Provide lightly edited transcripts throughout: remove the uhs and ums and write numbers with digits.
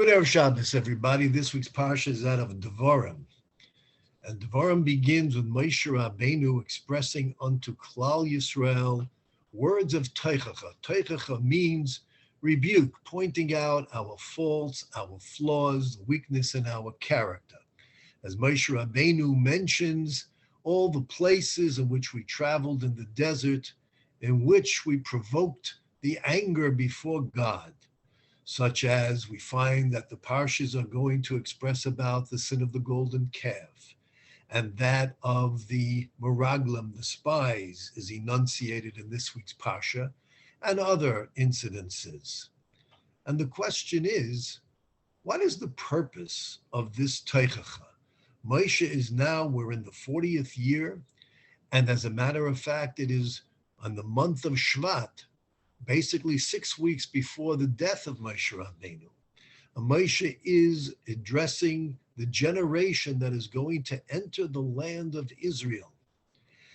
Good Erev Shabbos, everybody. This week's Parsha is out of Devarim. And Devarim begins with Moshe Rabbeinu expressing unto Klal Yisrael words of Teichacha. Teichacha means rebuke, pointing out our faults, our flaws, weakness in our character. As Moshe Rabbeinu mentions all the places in which we traveled in the desert, in which we provoked the anger before God, such as we find that the Parshas are going to express about the sin of the golden calf, and that of the Meraglim, the spies, is enunciated in this week's Parsha, and other incidences. And the question is, what is the purpose of this Teichacha? Moshe is now, we're in the 40th year, and as a matter of fact, it is on the month of Shvat, basically 6 weeks before the death of Moshe Rabbeinu. Moshe is addressing the generation that is going to enter the land of Israel.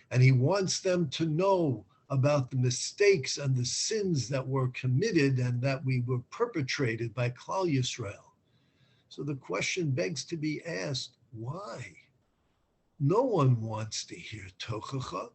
And he wants them to know about the mistakes and the sins that were committed and that we were perpetrated by Klal Yisrael. So the question begs to be asked, why? No one wants to hear Tochacha.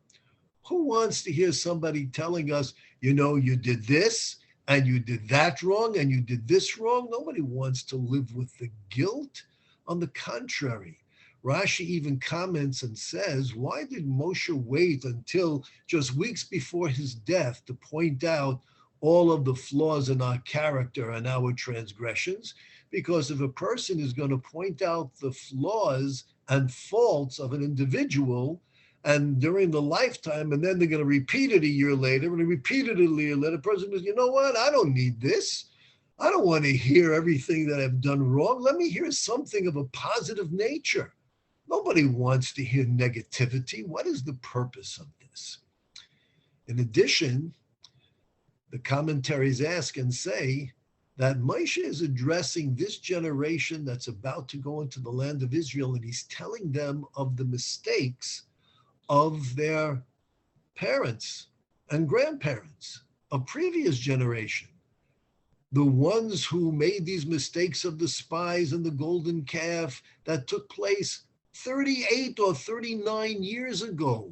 Who wants to hear somebody telling us, you know, you did this and you did that wrong and you did this wrong? Nobody wants to live with the guilt. On the contrary, Rashi even comments and says, why did Moshe wait until just weeks before his death to point out all of the flaws in our character and our transgressions? Because if a person is going to point out the flaws and faults of an individual, and during the lifetime, and then they're going to repeat it a year later, and repeat it a year later, the person goes, you know what, I don't need this. I don't want to hear everything that I've done wrong. Let me hear something of a positive nature. Nobody wants to hear negativity. What is the purpose of this? In addition, the commentaries ask and say that Moshe is addressing this generation that's about to go into the land of Israel, and he's telling them of the mistakes of their parents and grandparents, a previous generation, the ones who made these mistakes of the spies and the golden calf that took place 38 or 39 years ago.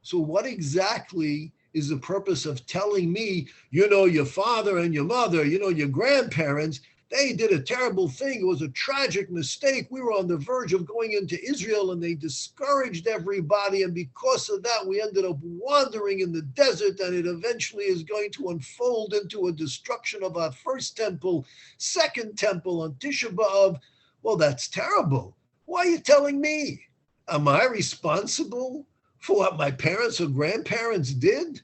So what exactly is the purpose of telling me, you know, your father and your mother, you know, your grandparents, they did a terrible thing. It was a tragic mistake. We were on the verge of going into Israel and they discouraged everybody. And because of that, we ended up wandering in the desert, and it eventually is going to unfold into a destruction of our first temple, second temple on Tisha B'Av. Well, that's terrible. Why are you telling me? Am I responsible for what my parents or grandparents did?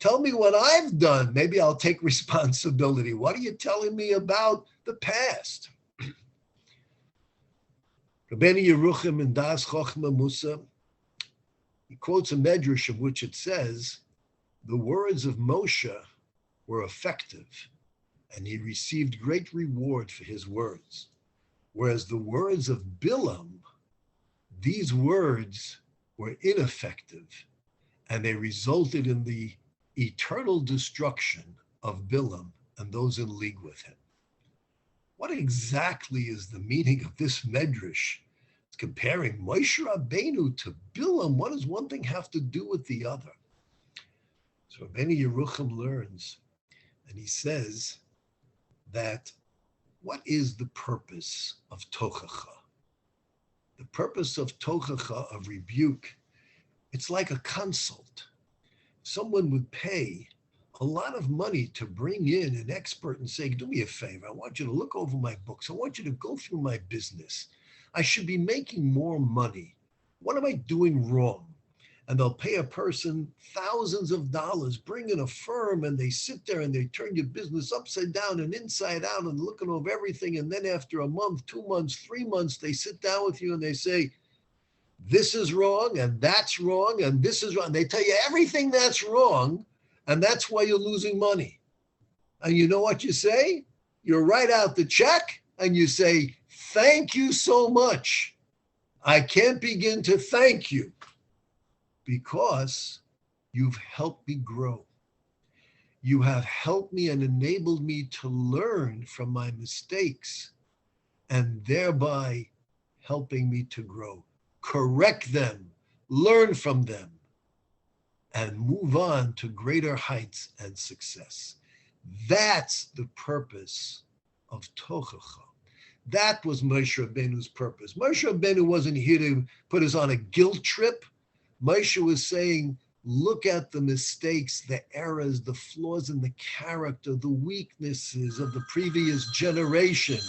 Tell me what I've done. Maybe I'll take responsibility. What are you telling me about the past? Rabbeinu Yeruchim in Das Chochma Musa, he quotes a medrash of which it says, the words of Moshe were effective, and he received great reward for his words. Whereas the words of Bilam, these words were ineffective, and they resulted in the eternal destruction of Bilam and those in league with him. What exactly is the meaning of this medrash? It's comparing Moshe Rabbeinu to Bilam. What does one thing have to do with the other? So Rabbeinu Yeruchim learns, and he says that what is the purpose of Tochacha? The purpose of Tochacha, of rebuke, it's like a consult. Someone would pay a lot of money to bring in an expert and say, do me a favor, I want you to look over my books. I want you to go through my business. I should be making more money. What am I doing wrong? And they'll pay a person thousands of dollars, bring in a firm, and they sit there and they turn your business upside down and inside out and looking over everything. And then after a month, 2 months, 3 months, they sit down with you and they say, this is wrong, and that's wrong, and this is wrong. They tell you everything that's wrong, and that's why you're losing money. And you know what you say? You write out the check, and you say, thank you so much. I can't begin to thank you because you've helped me grow. You have helped me and enabled me to learn from my mistakes and thereby helping me to grow. Correct them, learn from them, and move on to greater heights and success. That's the purpose of Tochacha. That was Moshe Rabbeinu's purpose. Moshe Rabbeinu wasn't here to put us on a guilt trip. Moshe was saying, look at the mistakes, the errors, the flaws in the character, the weaknesses of the previous generation.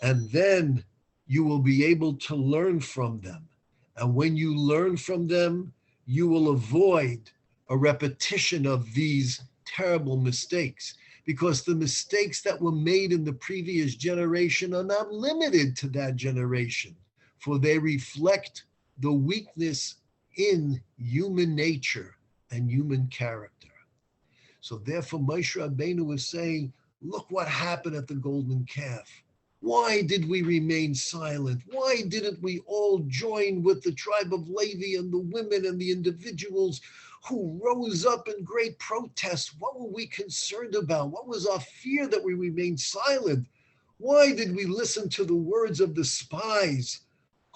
And then you will be able to learn from them. And when you learn from them, you will avoid a repetition of these terrible mistakes, because the mistakes that were made in the previous generation are not limited to that generation, for they reflect the weakness in human nature and human character. So therefore, Moshe Rabbeinu was saying, look what happened at the golden calf. Why did we remain silent? Why didn't we all join with the tribe of Levi and the women and the individuals who rose up in great protest? What were we concerned about? What was our fear that we remained silent? Why did we listen to the words of the spies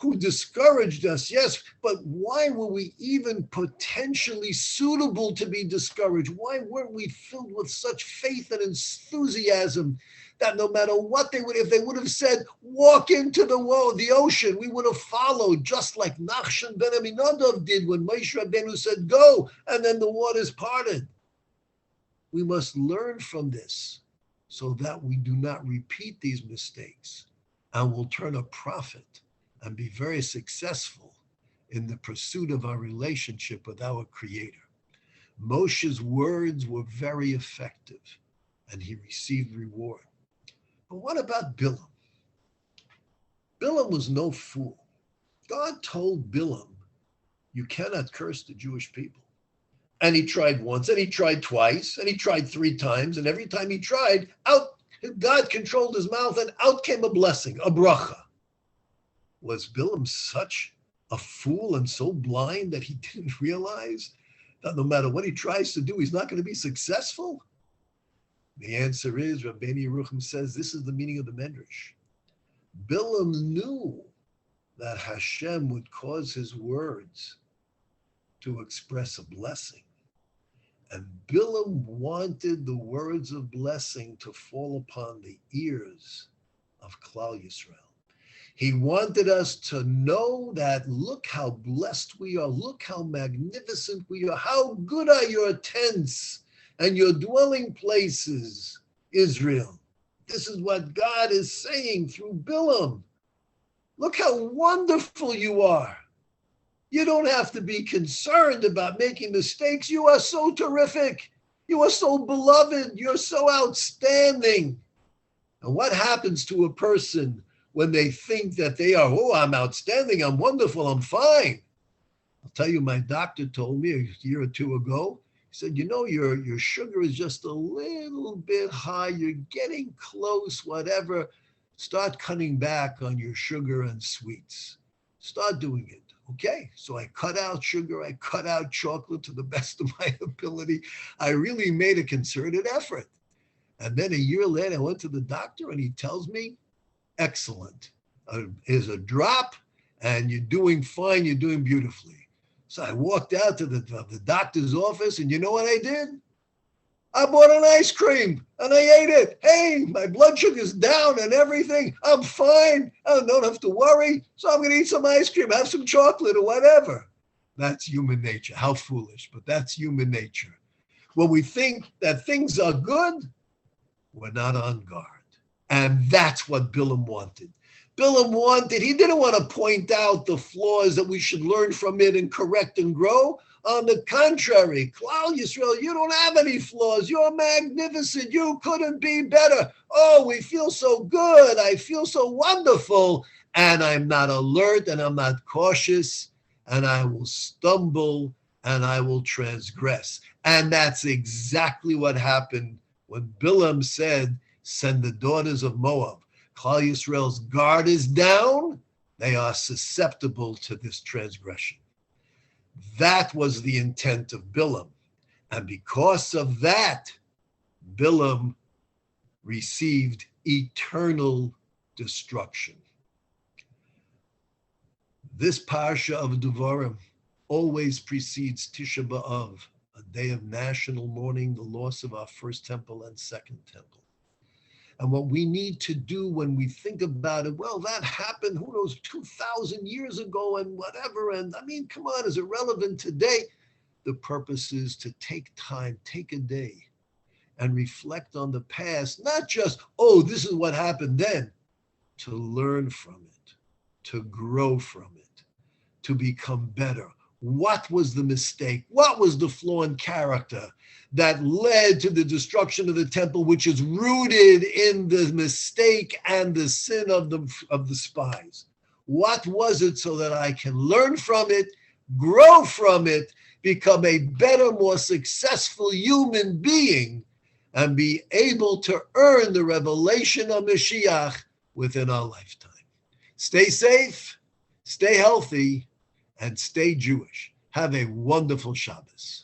who discouraged us? Yes, but why were we even potentially suitable to be discouraged? Why weren't we filled with such faith and enthusiasm that no matter what they would, if they would have said, walk into the ocean, we would have followed, just like Nachshon ben Aminadab did when Moshe Rabbeinu said, go, and then the waters parted. We must learn from this so that we do not repeat these mistakes and will turn a profit and be very successful in the pursuit of our relationship with our Creator. Moshe's words were very effective and he received reward. But what about Bilam? Bilam was no fool. God told Bilam, you cannot curse the Jewish people. And he tried once, and he tried twice, and he tried 3 times, and every time he tried, God controlled his mouth, and out came a blessing, a bracha. Was Bilam such a fool and so blind that he didn't realize that no matter what he tries to do, he's not going to be successful? The answer is, Rabbeinu Yerucham says, this is the meaning of the Medrash. Bilam knew that Hashem would cause his words to express a blessing. And Bilam wanted the words of blessing to fall upon the ears of Klal Yisrael. He wanted us to know that look how blessed we are, look how magnificent we are, how good are your tents and your dwelling places, Israel. This is what God is saying through Bilam. Look how wonderful you are. You don't have to be concerned about making mistakes. You are so terrific. You are so beloved. You're so outstanding. And what happens to a person when they think that they are, oh, I'm outstanding, I'm wonderful, I'm fine? I'll tell you, my doctor told me a year or 2 ago, he said, you know, your sugar is just a little bit high. You're getting close, whatever. Start cutting back on your sugar and sweets. Start doing it. Okay, so I cut out sugar, I cut out chocolate to the best of my ability. I really made a concerted effort. And then a year later, I went to the doctor and he tells me, excellent. Here's a drop and you're doing fine, you're doing beautifully. So I walked out to the doctor's office and you know what I did? I bought an ice cream and I ate it. Hey, my blood sugar's down and everything. I'm fine. I don't have to worry. So I'm going to eat some ice cream, have some chocolate or whatever. That's human nature. How foolish, but that's human nature. When we think that things are good, we're not on guard. And that's what Bilam wanted. He didn't want to point out the flaws that we should learn from it and correct and grow. On the contrary, Klal Yisrael, you don't have any flaws. You're magnificent. You couldn't be better. Oh, we feel so good. I feel so wonderful. And I'm not alert and I'm not cautious and I will stumble and I will transgress. And that's exactly what happened when Bilam said, send the daughters of Moab. Klal Yisrael's guard is down. They are susceptible to this transgression. That was the intent of Bilam. And because of that, Bilam received eternal destruction. This Parsha of Devarim always precedes Tisha B'Av, a day of national mourning, the loss of our first temple and second temple. And what we need to do when we think about it, well, that happened, who knows, 2,000 years ago and whatever. And I mean, come on, is it relevant today? The purpose is to take time, take a day and reflect on the past, not just, oh, this is what happened then, to learn from it, to grow from it, to become better. What was the mistake? What was the flaw in character that led to the destruction of the temple, which is rooted in the mistake and the sin of the spies? What was it so that I can learn from it, grow from it, become a better, more successful human being, and be able to earn the revelation of Mashiach within our lifetime? Stay safe, stay healthy, and stay Jewish. Have a wonderful Shabbos.